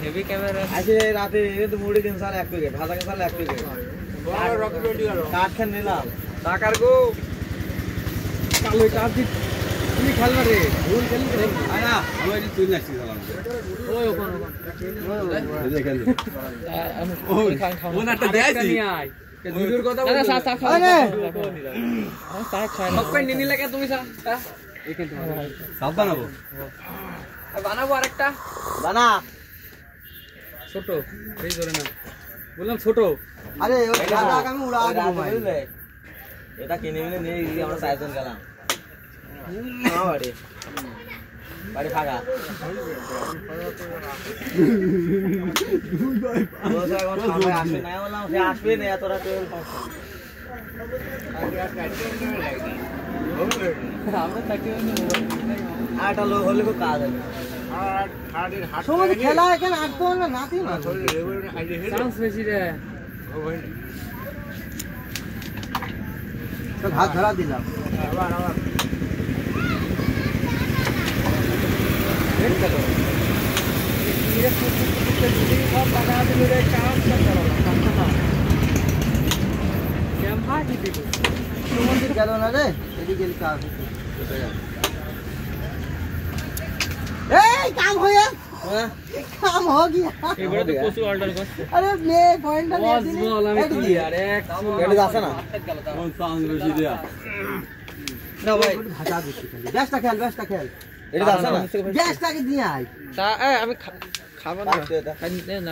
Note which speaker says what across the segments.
Speaker 1: heavy camera
Speaker 2: আছে রাতে তো মুড়ি দিন স্যার 1 প্যাকেট ভাজা স্যার 1 প্যাকেট বড় রকি রেডি গেল কাট খান নিলাম টাকার গো কালো কাট দি তুমি খেলনা রে ভুল খেলি রে আয়া ওই যে তুই লাগছিস সালাম ওই ওখান দেখেন ওই ওনাটা দেখাইছি দুধের কথা বল না সা খাও আরে সা খায় না সব নিনি লাগে তুমি সা এখান থেকে সব বানাবো বানাবো আরেকটা বানা ছোট এই ধরে না বললাম ছোট আরে ওই দাদা আমি উড়া দেব ভাই এটা কিনে নিয়ে নিয়ে আমরা চারজন গেলাম না বাড়ি বাড়ি ফাঁকা দুই ভাই বসে এখন সবাই আসবে না বললাম সে আসবে না এতটা তেল আমরা থাকি আটা লোক হলে খুব কাজ হবে সময় খেলা এখানে আটতো না নাতি না চান্স বেশি রে তো হাত ধরা দিলাম আবার দেখ চলো ये सब लगा दे मेरे काम कर रहा क्या भाग दी तुम गल ना रे एदिके काम काम हो गया काम हो गया ये बड़ा तो कोसु ऑर्डर कर अरे ले पॉइंट ले दी यार एक এটা আছে না কোন সাউন্ড বেশি দেয়া না ভাই হাতা দিছি গ্যাসটা খেল এটা আছে না গ্যাসটাকে দিয়ে আই তা আমি খাবো না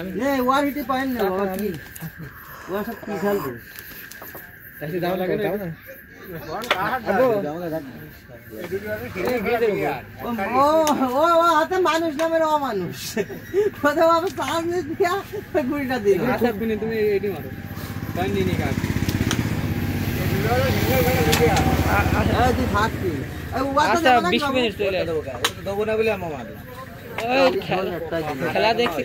Speaker 2: আমি নে ওয়ার হিটে পাইন না আমি ওয়া সব কি খেলবো তাই দাও লাগে না ও হাতে মানুষ নামের অমানুষ কথা বাবা সামনে দিয়া গুড়িটা দিল আচ্ছা তুমি এডি মারো কান নিনি কাট তুই থাকবি আচ্ছা 20 মিনিট চলে আসবো দেবো না বলে আমার মারলাম খেলা দেখছি